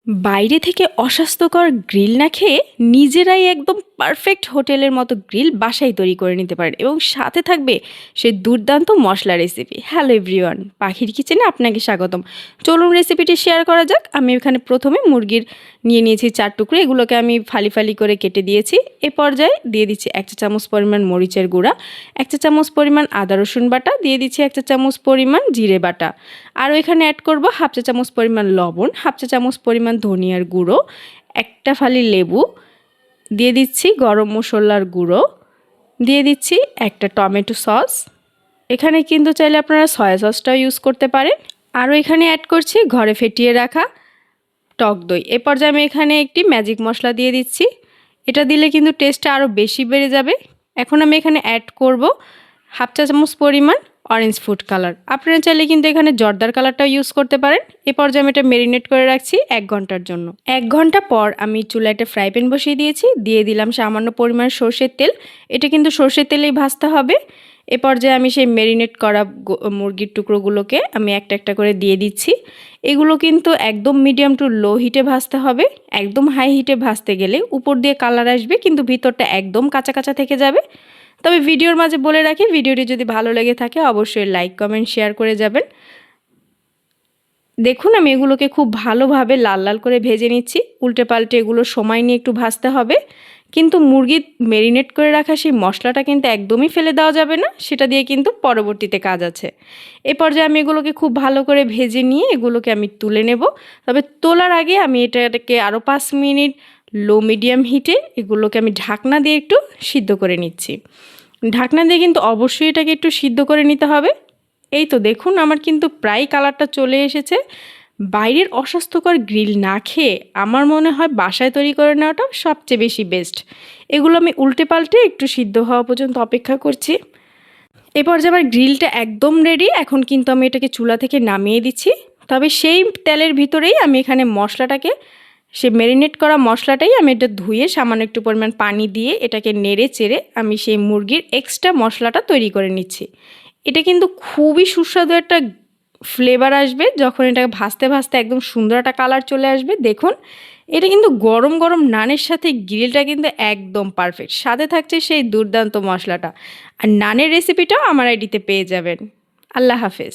বাইরে থেকে অস্বাস্থ্যকর গ্রিল না খেয়ে নিজেরাই একদম পারফেক্ট হোটেলের মতো গ্রিল বাসায় তৈরি করে নিতে পারেন এবং সাথে থাকবে সেই দুর্দান্ত মশলা রেসিপি। হ্যালো এভরিওয়ান, পাখির কিচেনে আপনাকে স্বাগতম। চলুন রেসিপিটি শেয়ার করা যাক। আমি এখানে প্রথমে মুরগির নিয়ে নিয়েছি 4 টুকরো, এগুলোকে আমি ফালি ফালি করে কেটে দিয়েছি। এ পর্যায়ে দিয়ে দিচ্ছি 1 চা চামচ পরিমাণ মরিচের গুঁড়া, 1 চা চামচ পরিমাণ আদা রসুন বাটা, দিয়ে দিচ্ছি 1 চা চামচ পরিমাণ জিরে বাটা। আরও এখানে অ্যাড করব 1/2 চা চামচ পরিমাণ লবণ, 1/2 চা চামচ পরিমাণ ধনিয়ার গুঁড়ো, একটা ফালি লেবু, দিয়ে দিচ্ছি গরম মশলার গুঁড়ো, দিয়ে দিচ্ছি একটা টমেটো সস। এখানে কিন্তু চাইলে আপনারা সয়া সসটাও ইউজ করতে পারেন। আরও এখানে অ্যাড করছি ঘরে ফেটিয়ে রাখা টক দই। এ পর্যায়ে আমি এখানে একটি ম্যাজিক মশলা দিয়ে দিচ্ছি, এটা দিলে কিন্তু টেস্টটা আরও বেশি বেড়ে যাবে। এখন আমি এখানে অ্যাড করব 1/2 চা চামচ পরিমাণ অরেঞ্জ ফুড কালার। আপনারা চাইলে কিন্তু এখানে জর্দার কালারটাও ইউজ করতে পারেন। এ পর্যায়ে আমি এটা ম্যারিনেট করে রাখছি 1 ঘন্টার জন্য। 1 ঘন্টা পর আমি চুলায় একটা ফ্রাই প্যান বসিয়ে দিয়েছি, দিয়ে দিলাম সামান্য পরিমাণ সরষের তেল। এটা কিন্তু সরষের তেলেই ভাজতে হবে। এ পর্যায়ে আমি সেই ম্যারিনেট করা মুরগির টুকরোগুলোকে আমি একটা একটা করে দিয়ে দিচ্ছি। এগুলো কিন্তু একদম মিডিয়াম টু লো হিটে ভাজতে হবে। একদম হাই হিটে ভাজতে গেলে উপর দিয়ে কালার আসবে কিন্তু ভিতরটা একদম কাঁচা কাঁচা থেকে যাবে। তবে ভিডিওর মাঝে বলে রাখি, ভিডিওটি যদি ভালো লেগে থাকে অবশ্যই লাইক কমেন্ট শেয়ার করে যাবেন। দেখুন আমি এগুলোকে খুব ভালোভাবে লাল লাল করে ভেজে নিচ্ছি। উল্টে পাল্টে এগুলো সময় নিয়ে একটু ভাজতে হবে, কিন্তু মুরগি ম্যারিনেট করে রাখা সেই মশলাটা কিন্তু একদমই ফেলে দেওয়া যাবে না, সেটা দিয়ে কিন্তু পরবর্তীতে কাজ আছে। এ পর্যায়ে আমি এগুলোকে খুব ভালো করে ভেজে নিয়ে এগুলোকে আমি তুলে নেব। তবে তোলার আগে আমি এটাকে আরও 5 মিনিট লো মিডিয়াম হিটে এগুলোকে আমি ঢাকনা দিয়ে একটু সিদ্ধ করে নিচ্ছি। ঢাকনা দিয়ে কিন্তু অবশ্যই এটাকে একটু সিদ্ধ করে নিতে হবে। এই তো দেখুন আমার কিন্তু প্রায় কালারটা চলে এসেছে। বাইরের অস্বাস্থ্যকর গ্রিল না খেয়ে আমার মনে হয় বাসায় তৈরি করে নেওয়াটা সবচেয়ে বেশি বেস্ট। এগুলো আমি উল্টে পাল্টে একটু সিদ্ধ হওয়া পর্যন্ত অপেক্ষা করছি। এরপর যে আমার গ্রিলটা একদম রেডি, এখন কিন্তু আমি এটাকে চুলা থেকে নামিয়ে দিচ্ছি। তবে সেই তেলের ভিতরেই আমি এখানে মশলাটাকে, সে ম্যারিনেট করা মশলাটাই আমি এটা ধুয়ে সামান্য একটু পরিমাণ পানি দিয়ে এটাকে নেড়ে চেড়ে আমি সেই মুরগির এক্সট্রা মশলাটা তৈরি করে নিচ্ছি। এটা কিন্তু খুবই সুস্বাদু একটা ফ্লেভার আসবে যখন এটাকে ভাজতে ভাজতে একদম সুন্দর একটা কালার চলে আসবে। দেখুন এটা কিন্তু গরম গরম নানের সাথে গ্রিলটা কিন্তু একদম পারফেক্ট। সাথে থাকছে সেই দুর্দান্ত মশলাটা। আর নানের রেসিপিটাও আমার আইডিতে পেয়ে যাবেন। আল্লাহ হাফেজ।